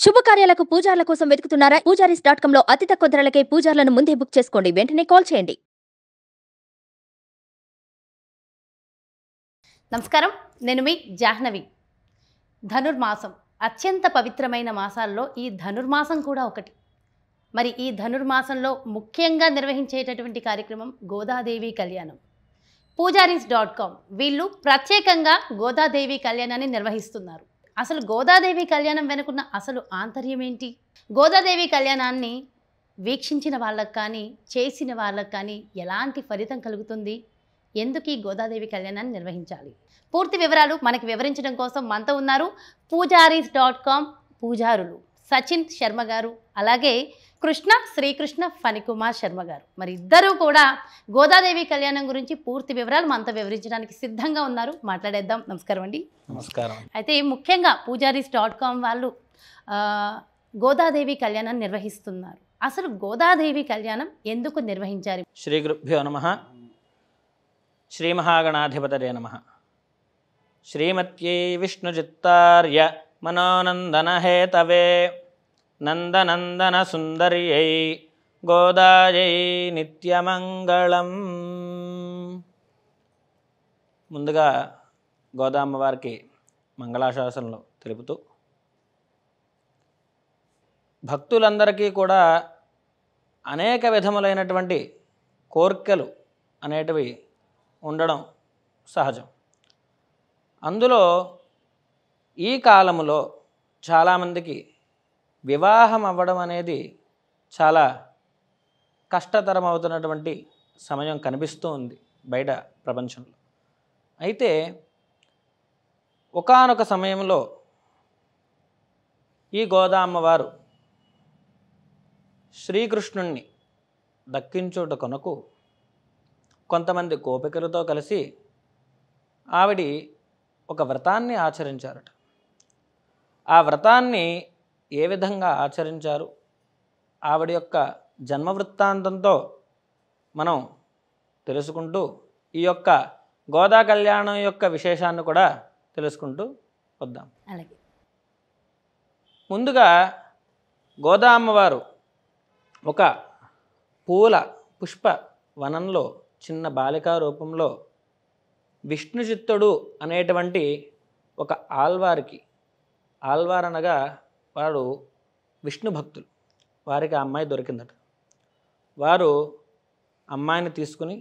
శుభకార్యాలకు పూజార్ల కోసం వెతుకుతున్నారా? పూజారీస్.com లో అతి తక్కువ ధరలకే పూజార్లను ముందే బుక్ చేసుకోండి. వెంటనే కాల్ చేయండి. నమస్కారం, నేను మీ జాహ్నవి. ధనుర్మాసం అత్యంత పవిత్రమైన మాసాల్లో ఈ ధనుర్మాసం కూడా ఒకటి. మరి ఈ ధనుర్మాసంలో ముఖ్యంగా నిర్వహించేటటువంటి కార్యక్రమం గోదాదేవి కళ్యాణం. పూజారీస్.com వీళ్ళు ప్రత్యేకంగా గోదాదేవి కళ్యాణాన్ని నిర్వహిస్తున్నారు. అసలు గోదాదేవి కళ్యాణం వెనుకున్న అసలు ఆంతర్యం ఏంటి? గోదాదేవి కళ్యాణాన్ని వీక్షించిన వాళ్ళకు కానీ, చేసిన వాళ్ళకు కానీ ఎలాంటి ఫలితం కలుగుతుంది? ఎందుకు ఈ గోదాదేవి కళ్యాణాన్ని నిర్వహించాలి? పూర్తి వివరాలు మనకి వివరించడం కోసం మనతో ఉన్నారు పూజారీస్.com పూజారులు సచిన్ శర్మ గారు, అలాగే కృష్ణ శ్రీకృష్ణ ఫణికుమార్ శర్మ గారు. మరి ఇద్దరూ కూడా గోదాదేవి కళ్యాణం గురించి పూర్తి వివరాలు మనతో వివరించడానికి సిద్ధంగా ఉన్నారు. మాట్లాడేద్దాం. నమస్కారం అండి. నమస్కారం. అయితే ముఖ్యంగా పూజారీస్.com వాళ్ళు గోదాదేవి కళ్యాణాన్ని నిర్వహిస్తున్నారు. అసలు గోదాదేవి కళ్యాణం ఎందుకు నిర్వహించారు? శ్రీ గురుభ్యో నమః. శ్రీ మహాగణాధిపతయే నమః. శ్రీమత్యై విష్ణుచిత్తార్య మనోనందన హేతవే నందనందన సుందర్యై గోదాయై నిత్యమంగళం. ముందుగా గోదామ్మవారికి మంగళాశాసనలు తెలుపుతూ, భక్తులందరికీ కూడా అనేక విధములైనటువంటి కోర్కెలు అనేటివి ఉండడం సహజం. అందులో ఈ కాలములో చాలామందికి వివాహం అవ్వడం అనేది చాలా కష్టతరం అవుతున్నటువంటి సమయం కనిపిస్తూ ఉంది బయట ప్రపంచంలో. అయితే ఒకానొక సమయంలో ఈ గోదామ్మవారు శ్రీకృష్ణుణ్ణి దక్కించుట కొనకు కొంతమంది గోపికలతో కలిసి ఆవిడ ఒక వ్రతాన్ని ఆచరించారట. ఆ వ్రతాన్ని ఏ విధంగా ఆచరించారు, ఆవిడ యొక్క జన్మ వృత్తాంతంతో మనం తెలుసుకుంటూ ఈ యొక్క గోదా కళ్యాణం యొక్క విశేషాన్ని కూడా తెలుసుకుంటూ వద్దాం. అలాగే ముందుగా గోదా అమ్మవారు ఒక పుష్ప వనంలో చిన్న బాలికా రూపంలో విష్ణుచిత్తుడు అనేటువంటి ఒక ఆల్వార్ అనగా వాడు విష్ణు భక్తులు, వారికి ఆ అమ్మాయి దొరికిందట. వారు అమ్మాయిని తీసుకుని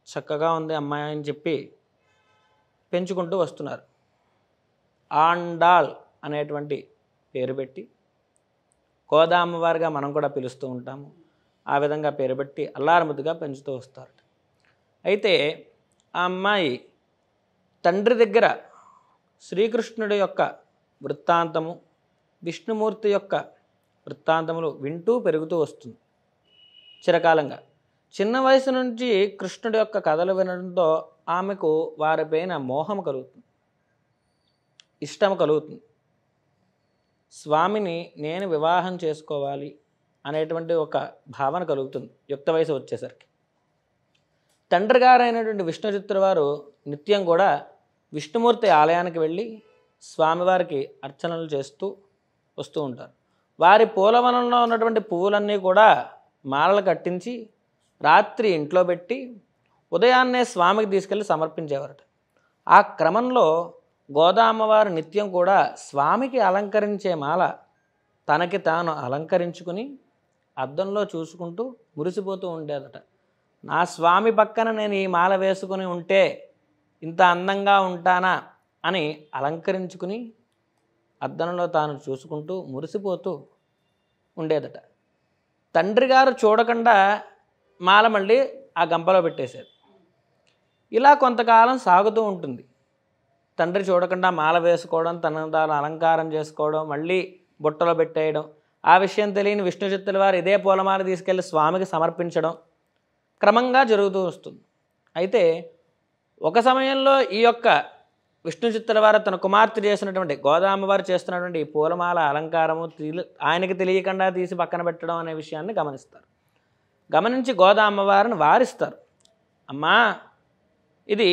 చక్కగా ఉంది అమ్మాయి అని చెప్పి పెంచుకుంటూ వస్తున్నారు. ఆండాల్ అనేటువంటి పేరు పెట్టి, గోదా అమ్మవారిగా మనం కూడా పిలుస్తూ ఉంటాము, ఆ విధంగా పేరు పెట్టి అల్లారముద్దుగా పెంచుతూ వస్తారు. అయితే ఆ అమ్మాయి తండ్రి దగ్గర శ్రీకృష్ణుడి యొక్క వృత్తాంతము, విష్ణుమూర్తి యొక్క వృత్తాంతములు వింటూ పెరుగుతూ వస్తుంది చిరకాలంగా. చిన్న వయసు నుంచి కృష్ణుడి యొక్క కథలు వినడంతో ఆమెకు వారిపైన మోహం కలుగుతుంది, ఇష్టం కలుగుతుంది. స్వామిని నేను వివాహం చేసుకోవాలి అనేటువంటి ఒక భావన కలుగుతుంది యుక్త వయసు వచ్చేసరికి. తండ్రి గారైనటువంటి విష్ణుచిత్తుల వారు నిత్యం కూడా విష్ణుమూర్తి ఆలయానికి వెళ్ళి స్వామివారికి అర్చనలు చేస్తూ వస్తూ ఉంటారు. వారి పూలవనంలో ఉన్నటువంటి పువ్వులన్నీ కూడా మాలలు కట్టించి రాత్రి ఇంట్లో పెట్టి ఉదయాన్నే స్వామికి తీసుకెళ్ళి సమర్పించేవారట. ఆ క్రమంలో గోదా అమ్మవారు నిత్యం కూడా స్వామికి అలంకరించే మాల తనకి తాను అలంకరించుకుని అద్దంలో చూసుకుంటూ మురిసిపోతూ ఉండేదట. నా స్వామి పక్కన నేను ఈ మాల వేసుకుని ఉంటే ఇంత అందంగా ఉంటానా అని అలంకరించుకుని అద్దంలో తాను చూసుకుంటూ మురిసిపోతూ ఉండేదట. తండ్రి గారు చూడకుండా మాల మళ్ళీ ఆ గంపలో పెట్టేశారు. ఇలా కొంతకాలం సాగుతూ ఉంటుంది. తండ్రి చూడకుండా మాల వేసుకోవడం, తనను తాను అలంకారం చేసుకోవడం, మళ్ళీ బుట్టలో పెట్టేయడం, ఆ విషయం తెలియని విష్ణుచిత్తుల వారు ఇదే పూలమాల తీసుకెళ్ళి స్వామికి సమర్పించడం క్రమంగా జరుగుతూ వస్తుంది. అయితే ఒక సమయంలో ఈ యొక్క విష్ణుచిత్తుల వారు తన కుమార్తె చేసినటువంటి గోదా అమ్మవారు చేస్తున్నటువంటి ఈ పూలమాల అలంకారము ఆయనకి తెలియకుండా తీసి పక్కన పెట్టడం అనే విషయాన్ని గమనిస్తారు. గమనించి గోదా అమ్మవారిని వారిస్తారు. అమ్మా, ఇది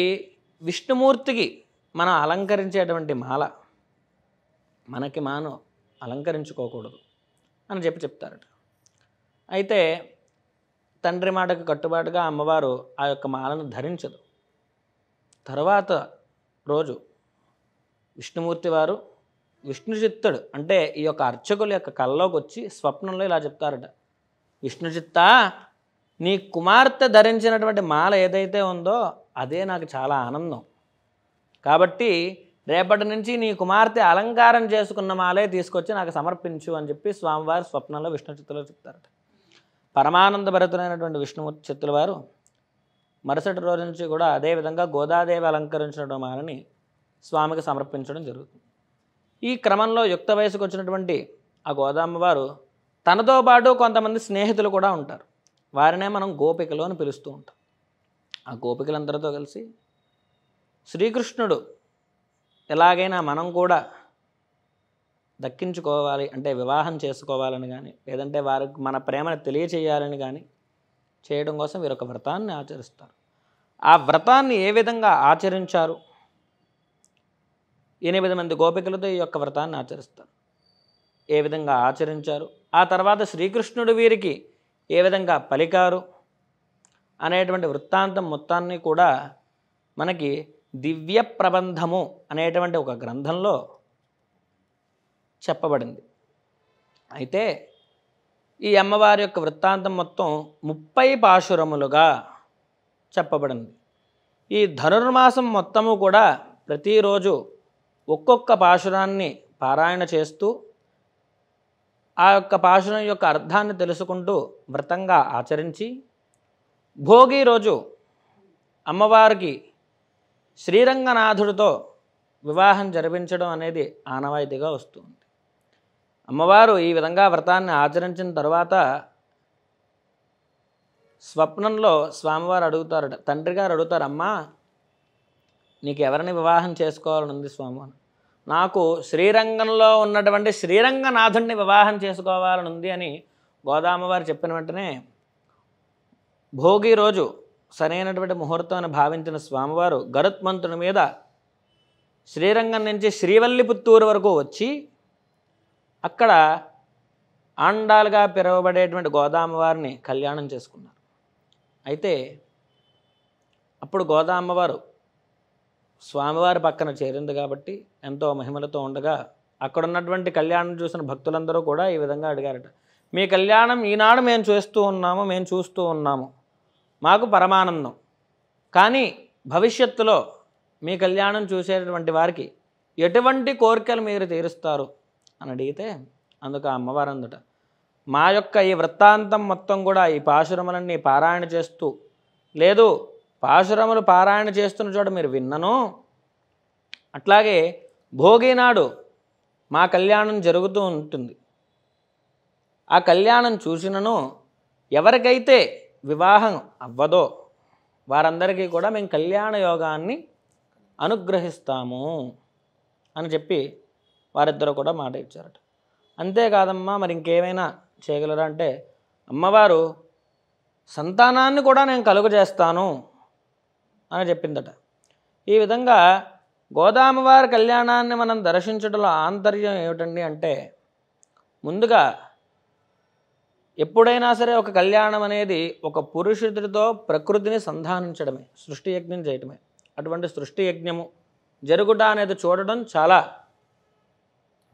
విష్ణుమూర్తికి మనం అలంకరించేటువంటి మాల, మనకి మాను అలంకరించుకోకూడదు అని చెప్తారట. అయితే తండ్రి మాటకు కట్టుబాటుగా అమ్మవారు ఆ యొక్క మాలను ధరించదు. తర్వాత రోజు విష్ణుమూర్తి వారు విష్ణుచిత్తుడు అంటే ఈ యొక్క అర్చకుల యొక్క కళ్ళలోకి వచ్చి స్వప్నంలో ఇలా చెప్తారట, విష్ణుచిత్త, నీ కుమార్తె ధరించినటువంటి మాల ఏదైతే ఉందో అదే నాకు చాలా ఆనందం. కాబట్టి రేపటి నుంచి నీ కుమార్తె అలంకారం చేసుకున్న మాలే తీసుకొచ్చి నాకు సమర్పించు అని చెప్పి స్వామివారు స్వప్నంలో విష్ణుచిత్తులో చెప్తారట. పరమానంద భరితులైనటువంటి విష్ణుమూర్తి చిత్తుల వారు మరుసటి రోజు నుంచి కూడా అదేవిధంగా గోదాదేవి అలంకరించిన మాలని స్వామికి సమర్పించడం జరుగుతుంది. ఈ క్రమంలో యుక్త వయసుకు వచ్చినటువంటి ఆ గోదామ్మవారు తనతో పాటు కొంతమంది స్నేహితులు కూడా ఉంటారు. వారినే మనం గోపికలు అని పిలుస్తూ ఉంటాం. ఆ గోపికలందరితో కలిసి శ్రీకృష్ణుడు ఎలాగైనా మనం కూడా దక్కించుకోవాలి అంటే వివాహం చేసుకోవాలని కానీ లేదంటే వారికి మన ప్రేమను తెలియచేయాలని కానీ చేయడం కోసం వీరొక వ్రతాన్ని ఆచరిస్తారు. ఆ వ్రతాన్ని ఏ విధంగా ఆచరించారు? 8 మంది గోపికలతో ఈ యొక్క వ్రతాన్ని ఆచరిస్తారు. ఏ విధంగా ఆచరించారు, ఆ తర్వాత శ్రీకృష్ణుడు వీరికి ఏ విధంగా పలికారు అనేటువంటి వృత్తాంతం మొత్తాన్ని కూడా మనకి దివ్య ప్రబంధము అనేటువంటి ఒక గ్రంథంలో చెప్పబడింది. అయితే ఈ అమ్మవారి యొక్క వృత్తాంతం మొత్తం 30 పాశురములుగా చెప్పబడింది. ఈ ధనుర్మాసం మొత్తము కూడా ప్రతిరోజు ఒక్కొక్క పాశురాన్ని పారాయణ చేస్తూ ఆ యొక్క పాశురం యొక్క అర్థాన్ని తెలుసుకుంటూ వ్రతంగా ఆచరించి భోగి రోజు అమ్మవారికి శ్రీరంగనాథుడితో వివాహం జరిపించడం అనేది ఆనవాయితీగా వస్తుంది. అమ్మవారు ఈ విధంగా వ్రతాన్ని ఆచరించిన తర్వాత స్వప్నంలో స్వామివారు అడుగుతారట, తండ్రి గారు అడుగుతారు, అమ్మా నీకు ఎవరిని వివాహం చేసుకోవాలని ఉంది స్వామి? నాకు శ్రీరంగంలో ఉన్నటువంటి శ్రీరంగనాథుడిని వివాహం చేసుకోవాలని ఉంది అని గోదామ్మవారు చెప్పిన వెంటనే భోగి రోజు సరైనటువంటి ముహూర్తం అని భావించిన స్వామివారు గరుత్మంతుని మీద శ్రీరంగం నుంచి శ్రీవల్లిపుత్తూరు వరకు వచ్చి అక్కడ ఆండాలుగా పిలువబడేటువంటి గోదామ్మవారిని కళ్యాణం చేసుకున్నారు. అయితే అప్పుడు గోదామ్మవారు స్వామివారి పక్కన చేరింది కాబట్టి ఎంతో మహిమలతో ఉండగా అక్కడ ఉన్నటువంటి కళ్యాణం చూసిన భక్తులందరూ కూడా ఈ విధంగా అడిగారట, మీ కళ్యాణం ఈనాడు మేము చూస్తూ ఉన్నాము, మాకు పరమానందం. కానీ భవిష్యత్తులో మీ కళ్యాణం చూసేటటువంటి వారికి ఎటువంటి కోరికలు మీరు తీరుస్తారు అని అడిగితే అందుకు ఆ అమ్మవారు అందట, మా యొక్క ఈ వృత్తాంతం మొత్తం కూడా ఈ పాశురములన్నీ పారాయణ చేస్తూ, లేదు పాశురములు పారాయణ చేస్తున్న చోట మీరు విన్నను, అట్లాగే భోగి నాడు మా కళ్యాణం జరుగుతూ ఉంటుంది. ఆ కళ్యాణం చూసినను ఎవరికైతే వివాహం అవ్వదో వారందరికీ కూడా మేము కళ్యాణ యోగాన్ని అనుగ్రహిస్తాము అని చెప్పి వారిద్దరూ కూడా మాట ఇచ్చారట. అంతేకాదమ్మా మరి ఇంకేమైనా చేయగలరా అంటే అమ్మవారు సంతానాన్ని కూడా నేను కలుగజేస్తాను అని చెప్పిందట. ఈ విధంగా గోదామ్మవారి కళ్యాణాన్ని మనం దర్శించడంలో ఆంతర్యం ఏమిటండి అంటే ముందుగా ఎప్పుడైనా సరే ఒక కళ్యాణం అనేది ఒక పురుషుడితో ప్రకృతిని సంధానించడమే, సృష్టి యజ్ఞం చేయటమే. అటువంటి సృష్టి యజ్ఞము జరుగుట అనేది చూడడం చాలా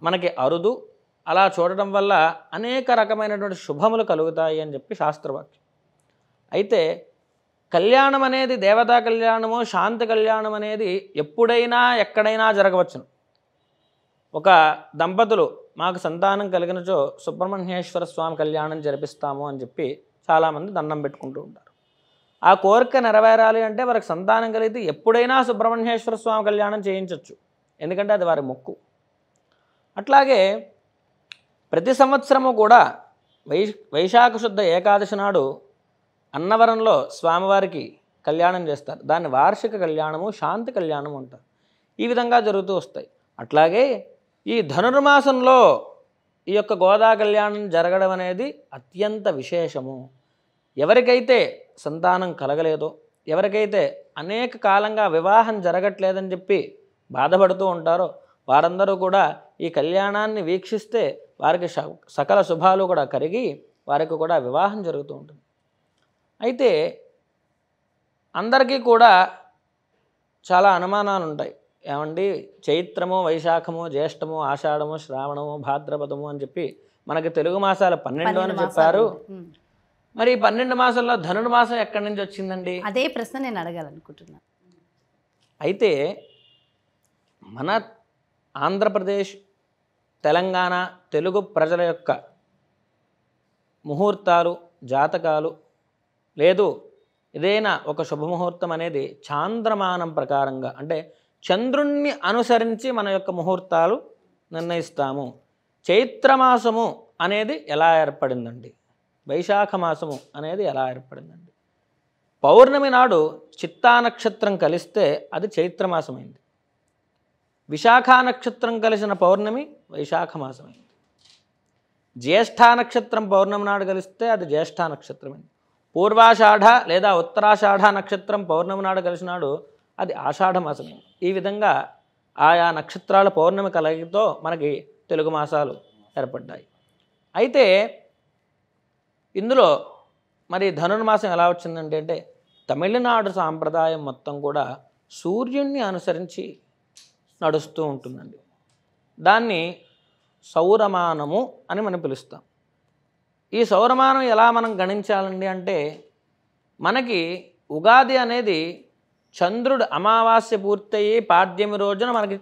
మనకి అరుదు. అలా చూడడం వల్ల అనేక రకమైనటువంటి శుభములు కలుగుతాయి అని చెప్పి శాస్త్రవాక్యం. అయితే కళ్యాణం అనేది దేవతా కళ్యాణము, శాంతి కళ్యాణం అనేది ఎప్పుడైనా ఎక్కడైనా జరగవచ్చును. ఒక దంపతులు మాకు సంతానం కలిగినచో సుబ్రహ్మణ్యేశ్వర స్వామి కళ్యాణం జరిపిస్తాము అని చెప్పి చాలామంది దండం పెట్టుకుంటూ ఉంటారు. ఆ కోరిక నెరవేరాలి అంటే వారికి సంతానం కలిగితే ఎప్పుడైనా సుబ్రహ్మణ్యేశ్వర స్వామి కళ్యాణం చేయించవచ్చు, ఎందుకంటే అది వారి మొక్కు. అట్లాగే ప్రతి సంవత్సరము కూడా వైశాఖ శుద్ధ ఏకాదశి నాడు అన్నవరంలో స్వామివారికి కళ్యాణం చేస్తారు. దాన్ని వార్షిక కళ్యాణము, శాంతి కళ్యాణము అంటారు. ఈ విధంగా జరుగుతూ వస్తాయి. అట్లాగే ఈ ధనుర్మాసంలో ఈ యొక్క గోదా కళ్యాణం జరగడం అనేది అత్యంత విశేషము. ఎవరికైతే సంతానం కలగలేదో, ఎవరికైతే అనేక కాలంగా వివాహం జరగట్లేదని చెప్పి బాధపడుతూ ఉంటారో వారందరూ కూడా ఈ కళ్యాణాన్ని వీక్షిస్తే వారికి సకల శుభాలు కూడా కలిగి వారికి కూడా వివాహం జరుగుతూ ఉంటుంది. అయితే అందరికీ కూడా చాలా అనుమానాలు ఉంటాయి. ఏమండి, చైత్రము, వైశాఖము, జ్యేష్టము, ఆషాఢము, శ్రావణము, భాద్రపదము అని చెప్పి మనకి తెలుగు మాసాలు 12 అని చెప్పారు. మరి ఈ 12 మాసాల్లో ధనుర్మాసం ఎక్కడి నుంచి వచ్చిందండి? అదే ప్రశ్న నేను అడగాలనుకుంటున్నాను. అయితే మన ఆంధ్రప్రదేశ్, తెలంగాణ తెలుగు ప్రజల యొక్క ముహూర్తాలు, జాతకాలు, లేదు ఏదైనా ఒక శుభముహూర్తం అనేది చాంద్రమానం ప్రకారంగా, అంటే చంద్రుణ్ణి అనుసరించి మన యొక్క ముహూర్తాలు నిర్ణయిస్తాము. చైత్రమాసము అనేది ఎలా ఏర్పడిందండి? వైశాఖ మాసము అనేది ఎలా ఏర్పడిందండి? పౌర్ణమి నాడు చిత్తా నక్షత్రం కలిస్తే అది చైత్రమాసమైంది. విశాఖ నక్షత్రం కలిసిన పౌర్ణమి వైశాఖ మాసమైంది. జ్యేష్ఠా నక్షత్రం పౌర్ణమి నాడు కలిస్తే అది జ్యేష్ఠా నక్షత్రమైంది. పూర్వాషాఢ లేదా ఉత్తరాషాఢ నక్షత్రం పౌర్ణమి నాడు కలిసినాడు అది ఆషాఢ మాసమైంది. ఈ విధంగా ఆయా నక్షత్రాల పౌర్ణమి కలయికతో మనకి తెలుగు మాసాలు ఏర్పడ్డాయి. అయితే ఇందులో మరి ధనుర్మాసం ఎలా వచ్చిందంటే అంటే తమిళనాడు సాంప్రదాయం మొత్తం కూడా సూర్యుణ్ణి అనుసరించి నడుస్తూ ఉంటుందండి. దాన్ని సౌరమానము అని మనం పిలుస్తాం. ఈ సౌరమానం ఎలా మనం గణించాలండి అంటే మనకి ఉగాది అనేది చంద్రుడు అమావాస్య పూర్తయ్యి పాడ్యమి రోజున మనకి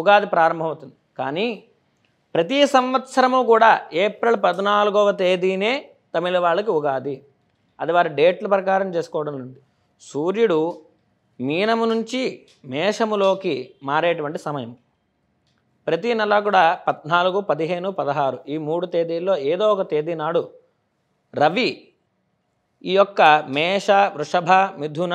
ఉగాది ప్రారంభమవుతుంది. కానీ ప్రతి సంవత్సరము కూడా ఏప్రిల్ 14వ తేదీనే తమిళ వాళ్ళకి ఉగాది. అది వారి డేట్ల ప్రకారం చేసుకోవడం నుండి సూర్యుడు మీనము నుంచి మేషములోకి మారేటువంటి సమయం. ప్రతి నెల కూడా 14, 15, 16 ఈ 3 తేదీల్లో ఏదో ఒక తేదీ నాడు రవి ఈ యొక్క మేష, వృషభ, మిథున,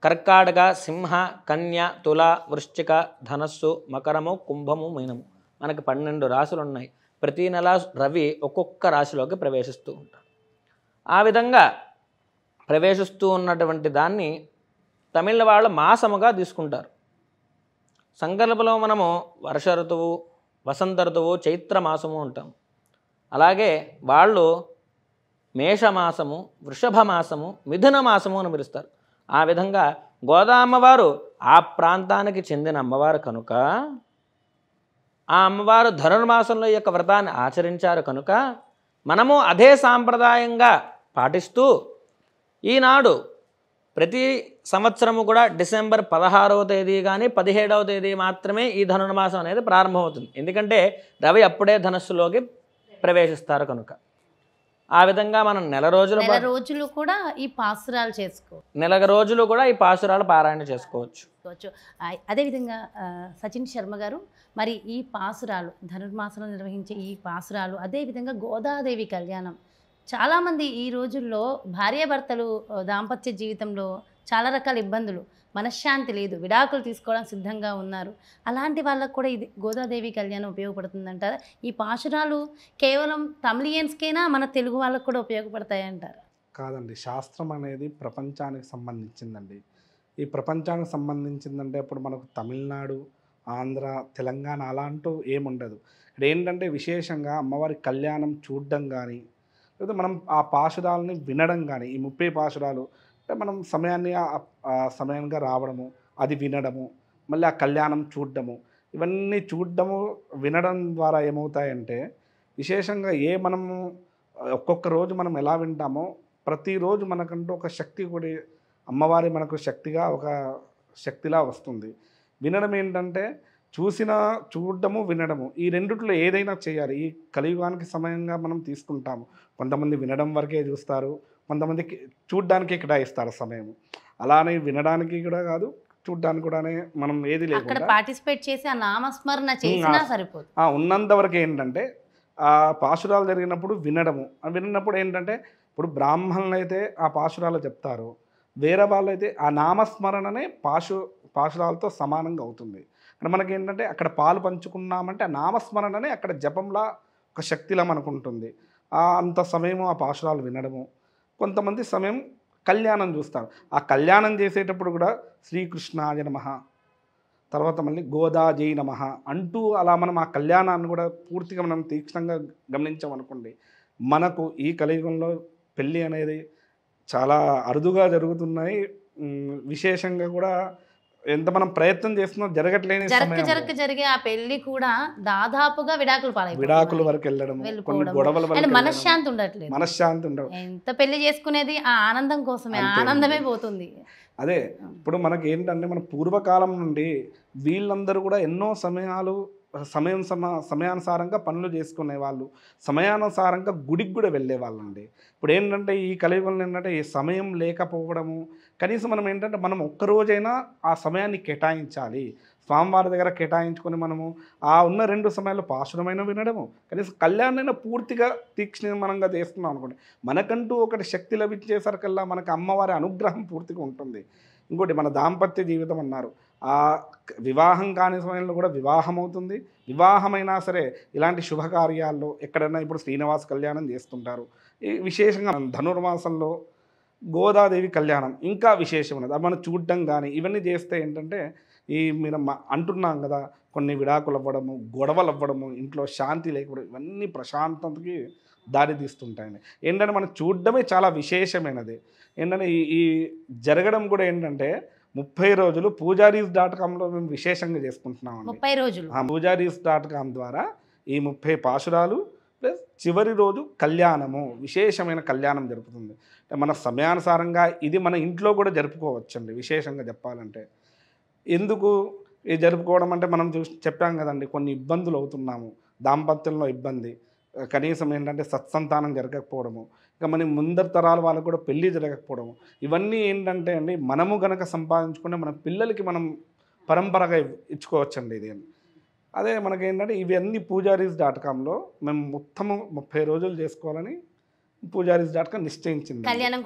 కర్కాటక, సింహ, కన్య, తుల, వృశ్చిక, ధనస్సు, మకరము, కుంభము, మీనము మనకి 12 రాశులు ఉన్నాయి. ప్రతి నెల రవి ఒక్కొక్క రాశిలోకి ప్రవేశిస్తూ ఉంటాడు. ఆ విధంగా ప్రవేశిస్తూ ఉన్నటువంటి దాన్ని తమిళ వాళ్ళు మాసముగా తీసుకుంటారు. సంకల్పంలో మనము వర్ష ఋతువు, వసంత ఋతువు, చైత్ర మాసము ఉంటాం. అలాగే వాళ్ళు మేషమాసము, వృషభ మాసము, మిథున మాసము అని పిలుస్తారు. ఆ విధంగా గోదామ్మవారు ఆ ప్రాంతానికి చెందిన అమ్మవారు కనుక ఆ అమ్మవారు ధనుర్మాసంలో యొక్క వ్రతాన్ని ఆచరించారు కనుక మనము అదే సాంప్రదాయంగా పాటిస్తూ ఈనాడు ప్రతి సంవత్సరము కూడా డిసెంబర్ 16వ తేదీ కానీ 17వ తేదీ మాత్రమే ఈ ధనుర్మాసం అనేది ప్రారంభమవుతుంది. ఎందుకంటే రవి అప్పుడే ధనస్సులోకి ప్రవేశిస్తారు కనుక. ఆ విధంగా మనం నెల రోజులు కూడా ఈ పాసురాలు చేసుకోవచ్చు. నెల రోజులు కూడా ఈ పాసురాలు పారాయణ చేసుకోవచ్చు. అదేవిధంగా సచిన్ శర్మ గారు, మరి ఈ పాసురాలు ధనుర్మాసంలో నిర్వహించే ఈ పాసురాలు, అదేవిధంగా గోదాదేవి కళ్యాణం, చాలామంది ఈ రోజుల్లో భార్యాభర్తలు దాంపత్య జీవితంలో చాలా రకాల ఇబ్బందులు, మనశ్శాంతి లేదు, విడాకులు తీసుకోవడానికి సిద్ధంగా ఉన్నారు. అలాంటి వాళ్ళకు కూడా ఇది గోదాదేవి కళ్యాణం ఉపయోగపడుతుందంటారా? ఈ పాశురాలు కేవలం తమిళియన్స్కేనా, మన తెలుగు వాళ్ళకు కూడా ఉపయోగపడతాయంటారా? కాదండి, శాస్త్రం అనేది ప్రపంచానికి సంబంధించిందండి. ఈ ప్రపంచానికి సంబంధించిందంటే ఇప్పుడు మనకు తమిళనాడు, ఆంధ్ర, తెలంగాణ అలా అంటూ ఏముండదు. ఇక్కడ ఏంటంటే విశేషంగా అమ్మవారి కళ్యాణం చూడడం కానీ, లేదా మనం ఆ పాశురాలని వినడం కానీ, ఈ 30 పాశురాలు అంటే మనం సమయంగా రావడము, అది వినడము, మళ్ళీ ఆ కళ్యాణం చూడడము, ఇవన్నీ చూడడము వినడం ద్వారా ఏమవుతాయంటే విశేషంగా మనము ఒక్కొక్క రోజు మనం ఎలా వింటామో ప్రతిరోజు మనకంటూ ఒక శక్తి కూడా అమ్మవారి మనకు ఒక శక్తిలా వస్తుంది. వినడం ఏంటంటే చూడడము, వినడము, ఈ రెండిట్లో ఏదైనా చేయాలి. ఈ కలియుగానికి సమయంగా మనం తీసుకుంటాము. కొంతమంది వినడం వరకే చూస్తారు, కొంతమందికి చూడ్డానికి కేటాయిస్తారు సమయం. అలానే వినడానికి కూడా కాదు, చూడ్డానికి కూడా మనం ఏది లేదు పార్టిసిపేట్ చేసి ఆ నామస్మరణ చేసినా సరిపోదు. ఉన్నంత వరకు ఏంటంటే ఆ పాశురాలు జరిగినప్పుడు విన్నప్పుడు ఏంటంటే ఇప్పుడు బ్రాహ్మణులు అయితే ఆ పాశురాలు చెప్తారు, వేరే వాళ్ళు అయితే ఆ నామస్మరణనే పాశురాలతో సమానంగా అవుతుంది. అక్కడ మనకి ఏంటంటే అక్కడ పాలు పంచుకున్నామంటే ఆ నామస్మరణనే అక్కడ జపంలా ఒక శక్తిలా మనకు ఉంటుంది. అంత సమయము ఆ పాశురాలు వినడము. కొంతమంది సమయం కళ్యాణం చూస్తారు. ఆ కళ్యాణం చేసేటప్పుడు కూడా శ్రీకృష్ణాయ నమః, తర్వాత మళ్ళీ గోదా జై నమః అంటూ అలా మనం ఆ కళ్యాణాన్ని కూడా పూర్తిగా మనం తీక్షణంగా గమనించామనుకోండి, మనకు ఈ కలియుగంలో పెళ్ళి అనేది చాలా అరుదుగా జరుగుతున్నాయి. విశేషంగా కూడా ఎంత మనం ప్రయత్నం చేస్తున్నా జరగట్లేని సమయంలో జరిగే ఆ పెళ్లి కూడా దాదాపుగా విడాకుల విడాకుల వరకు వెళ్ళడం, కొన్ని గొడవల వరకు మనశ్శాంతి ఉండట్లేదు. మనశ్శాంతి ఉండవు. ఎంత పెళ్లి చేసుకునేది ఆ ఆనందం కోసమే, ఆనందమే పోతుంది. అదే ఇప్పుడు మనకి ఏంటంటే మన పూర్వకాలం నుండి వీళ్ళందరూ కూడా ఎన్నో సమయానుసారంగా పనులు చేసుకునే వాళ్ళు, సమయానుసారంగా గుడికి కూడా వెళ్ళే వాళ్ళండి. ఇప్పుడు ఏంటంటే ఈ కలియుగంలో ఏంటంటే ఈ సమయం లేకపోవడము, కనీసం మనం ఏంటంటే మనం ఒక్కరోజైనా ఆ సమయాన్ని కేటాయించాలి, స్వామివారి దగ్గర కేటాయించుకొని మనము ఆ ఉన్న 2 సమయాల్లో పాశురమైన వినడము, కనీసం కళ్యాణమైనా పూర్తిగా తీక్షణంగా చేస్తున్నాం అనుకోండి, మనకంటూ ఒకటి శక్తి లభించేసరికల్లా మనకు అమ్మవారి అనుగ్రహం పూర్తిగా ఉంటుంది. ఇంకోటి మన దాంపత్య జీవితం అన్నారు, ఆ వివాహం కాని సమయంలో కూడా వివాహం అవుతుంది. వివాహమైనా సరే ఇలాంటి శుభకార్యాల్లో ఎక్కడైనా ఇప్పుడు శ్రీనివాస కళ్యాణం చేస్తుంటారు. ఈ విశేషంగా ధనుర్మాసంలో గోదాదేవి కళ్యాణం ఇంకా విశేషమైనది. అది మనం చూడడం కానీ ఇవన్నీ చేస్తే ఏంటంటే ఈ మీరు అంటున్నాం కదా, కొన్ని విడాకులు అవ్వడము, గొడవలు అవ్వడము, ఇంట్లో శాంతి లేకపోవడం, ఇవన్నీ ప్రశాంతతకి దారి తీస్తుంటాయండి. ఏంటంటే మనం చూడడమే చాలా విశేషమైనది. ఏంటంటే ఈ జరగడం కూడా ఏంటంటే 30 రోజులు పూజారీస్.comలో మేము విశేషంగా చేసుకుంటున్నామండి. 30 రోజులు పూజారీస్.com ద్వారా ఈ 30 పాశురాలు ప్లస్ చివరి రోజు కళ్యాణము, విశేషమైన కళ్యాణం జరుపుతుంది. మన సమయానుసారంగా ఇది మన ఇంట్లో కూడా జరుపుకోవచ్చండి. విశేషంగా చెప్పాలంటే ఎందుకు ఇది జరుపుకోవడం అంటే మనం చెప్పాం కదండి, కొన్ని ఇబ్బందులు అవుతున్నాము, దాంపత్యంలో ఇబ్బంది, కనీసం ఏంటంటే సత్సంతానం జరగకపోవడము, ఇక మన ముందరి తరాల వాళ్ళకు కూడా పెళ్ళి జరగకపోవడము, ఇవన్నీ ఏంటంటే అండి మనము గనక సంపాదించుకుంటే మన పిల్లలకి మనం పరంపరగా ఇచ్చుకోవచ్చండి. ఇది అదే మనకేంటంటే ఇవన్నీ పూజారీస్.comలో మేము మొత్తము 30 రోజులు చేసుకోవాలని పూజారీస్.com నిశ్చయించింది. కళ్యాణం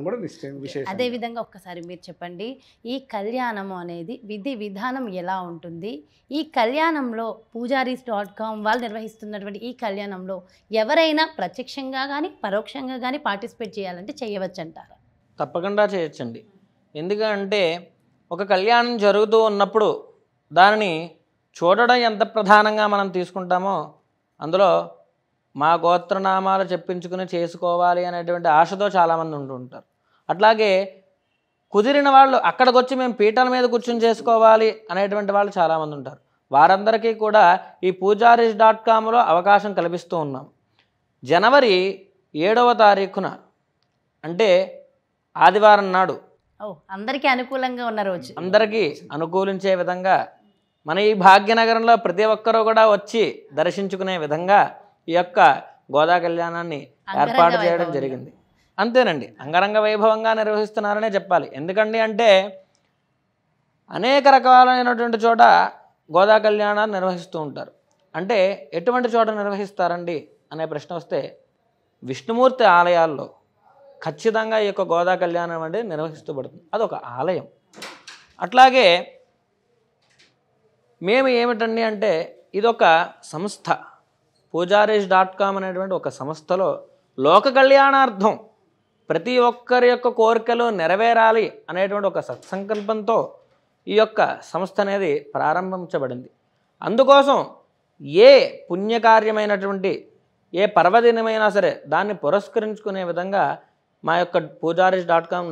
కూడా విశేషం. అదే విధంగా ఒక్కసారి మీరు చెప్పండి, ఈ కళ్యాణము అనేది విధి విధానం ఎలా ఉంటుంది? ఈ కళ్యాణంలో పూజారీస్.com వాళ్ళు నిర్వహిస్తున్నటువంటి ఈ కళ్యాణంలో ఎవరైనా ప్రత్యక్షంగా కానీ పరోక్షంగా కానీ పార్టిసిపేట్ చేయాలంటే చేయవచ్చు అంటారా? తప్పకుండా చేయొచ్చండి. ఎందుకంటే ఒక కళ్యాణం జరుగుతూ ఉన్నప్పుడు దానిని చూడడం ఎంత ప్రధానంగా మనం తీసుకుంటామో, అందులో మా గోత్రనామాలు చెప్పించుకుని చేసుకోవాలి అనేటువంటి ఆశతో చాలామంది ఉంటుంటారు. అట్లాగే కుదిరిన వాళ్ళు అక్కడికి వచ్చి మేము పీటల మీద కూర్చొని చేసుకోవాలి అనేటువంటి వాళ్ళు చాలామంది ఉంటారు. వారందరికీ కూడా ఈ పూజారీస్.comలో అవకాశం కల్పిస్తూ ఉన్నాం. జనవరి 7వ తారీఖున అంటే ఆదివారం నాడు అందరికీ అనుకూలంగా ఉన్న రోజు, అందరికీ అనుకూలించే విధంగా మన ఈ భాగ్యనగరంలో ప్రతి ఒక్కరూ కూడా వచ్చి దర్శించుకునే విధంగా ఈ యొక్క గోదా కళ్యాణాన్ని ఏర్పాటు చేయడం జరిగింది. అంతేనండి, అంగరంగ వైభవంగా నిర్వహిస్తున్నారనే చెప్పాలి. ఎందుకండి అంటే అనేక రకాలైనటువంటి చోట గోదా కళ్యాణాన్ని నిర్వహిస్తూ ఉంటారు. అంటే ఎటువంటి చోట నిర్వహిస్తారండి అనే ప్రశ్న వస్తే విష్ణుమూర్తి ఆలయాల్లో ఖచ్చితంగా ఈ యొక్క గోదా కళ్యాణం అనేది నిర్వహిస్తూ పడుతుంది. అదొక ఆలయం. అట్లాగే మేము ఏమిటండి అంటే ఇదొక సంస్థ, పూజారీస్.com అనేటువంటి ఒక సంస్థలో లోక కళ్యాణార్థం ప్రతి ఒక్కరి యొక్క కోరికలు నెరవేరాలి అనేటువంటి ఒక సత్సంకల్పంతో ఈ యొక్క సంస్థ అనేది ప్రారంభించబడింది. అందుకోసం ఏ పుణ్యకార్యమైనటువంటి ఏ పర్వదినమైనా సరే దాన్ని పురస్కరించుకునే విధంగా మా యొక్క పూజారీస్.com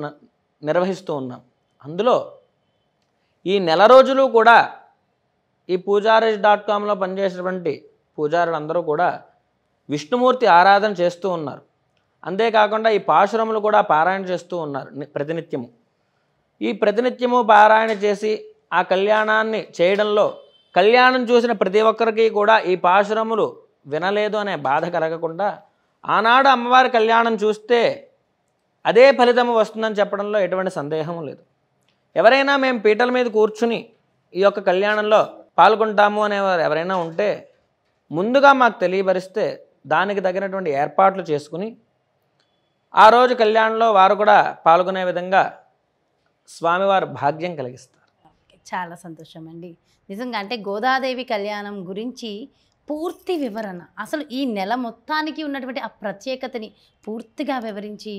నిర్వహిస్తూ ఉన్నాం. అందులో ఈ నెల రోజులు కూడా ఈ పూజారీస్.comలో పనిచేసేటువంటి పూజారులందరూ కూడా విష్ణుమూర్తి ఆరాధన చేస్తూ ఉన్నారు. అంతేకాకుండా ఈ పాశురములు కూడా పారాయణ చేస్తూ ఉన్నారు ప్రతినిత్యము. ఈ ప్రతినిత్యము పారాయణ చేసి ఆ కళ్యాణాన్ని చేయడంలో కళ్యాణం చూసిన ప్రతి ఒక్కరికి కూడా ఈ పాశురములు వినలేదు అనే బాధ కలగకుండా ఆనాడు అమ్మవారి కళ్యాణం చూస్తే అదే ఫలితము వస్తుందని చెప్పడంలో ఎటువంటి సందేహం లేదు. ఎవరైనా మేము పీటల మీద కూర్చుని ఈ యొక్క కళ్యాణంలో పాల్గొంటాము అనేవారు ఎవరైనా ఉంటే ముందుగా మాకు తెలియపరిస్తే దానికి తగినటువంటి ఏర్పాట్లు చేసుకుని ఆ రోజు కళ్యాణంలో వారు కూడా పాల్గొనే విధంగా స్వామివారు భాగ్యం కలిగిస్తారు. చాలా సంతోషం అండి. నిజంగా అంటే గోదాదేవి కళ్యాణం గురించి పూర్తి వివరణ, అసలు ఈ నెల మొత్తానికి ఉన్నటువంటి ఆ ప్రత్యేకతని పూర్తిగా వివరించి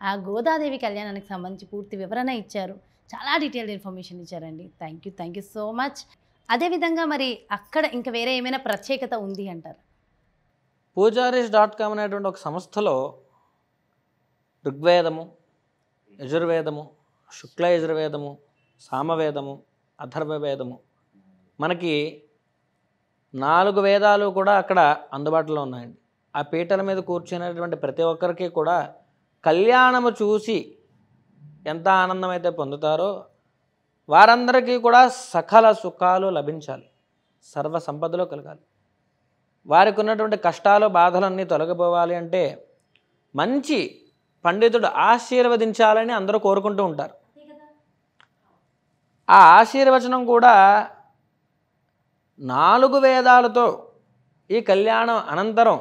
ఆ గోదాదేవి కళ్యాణానికి సంబంధించి పూర్తి వివరణ ఇచ్చారు. చాలా డీటెయిల్డ్ ఇన్ఫర్మేషన్ ఇచ్చారండి. Thank you so much. అదేవిధంగా మరి అక్కడ ఇంకా వేరే ఏమైనా ప్రత్యేకత ఉంది అంటారు? పూజారీస్.com అనేటువంటి ఒక సంస్థలో ఋగ్వేదము, యజుర్వేదము, శుక్ల యజుర్వేదము, సామవేదము, అథర్వవేదము, మనకి 4 వేదాలు కూడా అక్కడ అందుబాటులో ఉన్నాయండి. ఆ పీటల మీద కూర్చునేటువంటి ప్రతి ఒక్కరికి కూడా కళ్యాణము చూసి ఎంత ఆనందం అయితే పొందుతారో వారందరికీ కూడా సకల సుఖాలు లభించాలి, సర్వ సంపదలు కలగాలి, వారికి ఉన్నటువంటి కష్టాలు బాధలన్నీ తొలగిపోవాలి అంటే మంచి పండితుడు ఆశీర్వదించాలని అందరూ కోరుకుంటూ ఉంటారు. ఆ ఆశీర్వచనం కూడా 4 వేదాలతో ఈ కళ్యాణం అనంతరం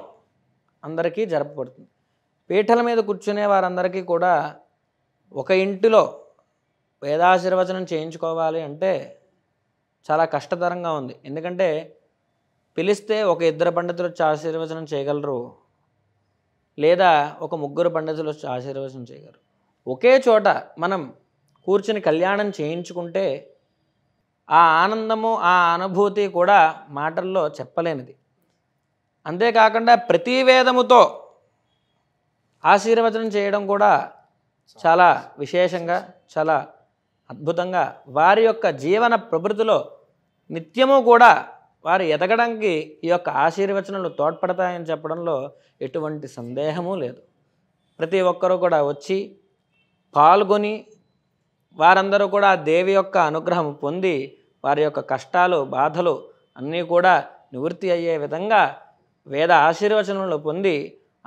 అందరికీ జరపబడుతుంది. పీఠల మీద కూర్చునే వారందరికీ కూడా ఒక ఇంటిలో వేదాశీర్వచనం చేయించుకోవాలి అంటే చాలా కష్టతరంగా ఉంది. ఎందుకంటే పిలిస్తే ఒక 2 పండితులు వచ్చి ఆశీర్వచనం చేయగలరు, లేదా ఒక 3 పండితులు వచ్చి ఆశీర్వచనం చేయగలరు. ఒకే చోట మనం కూర్చుని కళ్యాణం చేయించుకుంటే ఆ ఆనందము, ఆ అనుభూతి కూడా మాటల్లో చెప్పలేనిది. అంతేకాకుండా ప్రతి వేదముతో ఆశీర్వచనం చేయడం కూడా చాలా విశేషంగా, చాలా అద్భుతంగా వారి యొక్క జీవన ప్రవృత్తిలో నిత్యము కూడా వారు ఎదగడానికి ఈ యొక్క ఆశీర్వచనాలు తోడ్పడతాయని చెప్పడంలో ఎటువంటి సందేహము లేదు. ప్రతి ఒక్కరూ కూడా వచ్చి పాల్గొని వారందరూ కూడా దేవి యొక్క అనుగ్రహం పొంది వారి యొక్క కష్టాలు బాధలు అన్నీ కూడా నివృత్తి అయ్యే విధంగా వేద ఆశీర్వచనలు పొంది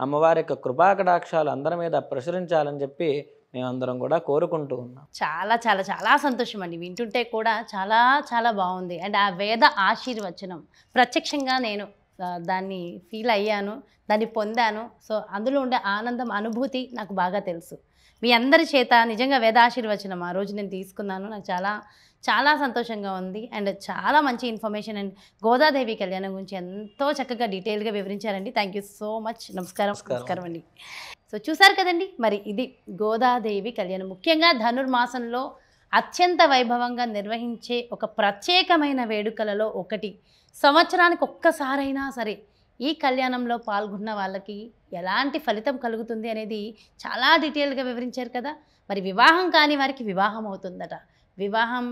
అమ్మవారి యొక్క కృపాకటాక్షాలు అందరి మీద ప్రసరించాలని చెప్పి మేమందరం కూడా కోరుకుంటూ ఉన్నాం. చాలా చాలా చాలా సంతోషం అండి, వింటుంటే కూడా చాలా చాలా బాగుంది. అండ్ ఆ వేద ఆశీర్వచనం ప్రత్యక్షంగా నేను దాన్ని ఫీల్ అయ్యాను, దాన్ని పొందాను. సో అందులో ఉండే ఆనందం, అనుభూతి నాకు బాగా తెలుసు. మీ అందరి చేత నిజంగా వేదాశీర్వచనం ఆ రోజు నేను తీసుకున్నాను. నాకు చాలా చాలా సంతోషంగా ఉంది. అండ్ చాలా మంచి ఇన్ఫర్మేషన్ అండ్ గోదాదేవి కళ్యాణం గురించి ఎంతో చక్కగా డీటెయిల్గా వివరించారండి. Thank you so much. నమస్కారం అండి. సో చూసారు కదండి, మరి ఇది గోదాదేవి కళ్యాణం. ముఖ్యంగా ధనుర్మాసంలో అత్యంత వైభవంగా నిర్వహించే ఒక ప్రత్యేకమైన వేడుకలలో ఒకటి. సంవత్సరానికి ఒక్కసారైనా సరే ఈ కళ్యాణంలో పాల్గొన్న వాళ్ళకి ఎలాంటి ఫలితం కలుగుతుంది అనేది చాలా డీటెయిల్గా వివరించారు కదా. మరి వివాహం కాని వారికి వివాహం అవుతుందట. వివాహం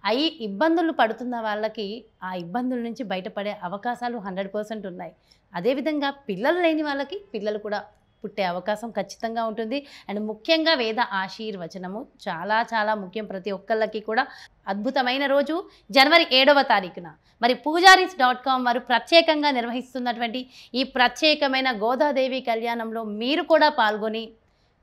అయి ఇబ్బందులు పడుతున్న వాళ్ళకి ఆ ఇబ్బందుల నుంచి బయటపడే అవకాశాలు 100% ఉన్నాయి. అదేవిధంగా పిల్లలు లేని వాళ్ళకి పిల్లలు కూడా పుట్టే అవకాశం ఖచ్చితంగా ఉంటుంది. అండ్ ముఖ్యంగా వేద ఆశీర్వచనము చాలా చాలా ముఖ్యం ప్రతి ఒక్కళ్ళకి కూడా. అద్భుతమైన రోజు జనవరి 7వ తారీఖున మరి పూజారీస్.com వారు ప్రత్యేకంగా నిర్వహిస్తున్నటువంటి ఈ ప్రత్యేకమైన గోదాదేవి కళ్యాణంలో మీరు కూడా పాల్గొని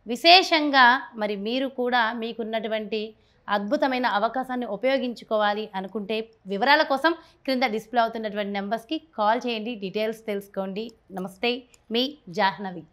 విశేషంగా మరి మీరు కూడా మీకున్నటువంటి అద్భుతమైన అవకాశాన్ని ఉపయోగించుకోవాలి అనుకుంటే వివరాల కోసం క్రింద డిస్ప్లే అవుతున్నటువంటి నెంబర్స్కి కాల్ చేయండి, డీటెయిల్స్ తెలుసుకోండి. నమస్తే, మీ జాహ్నవి.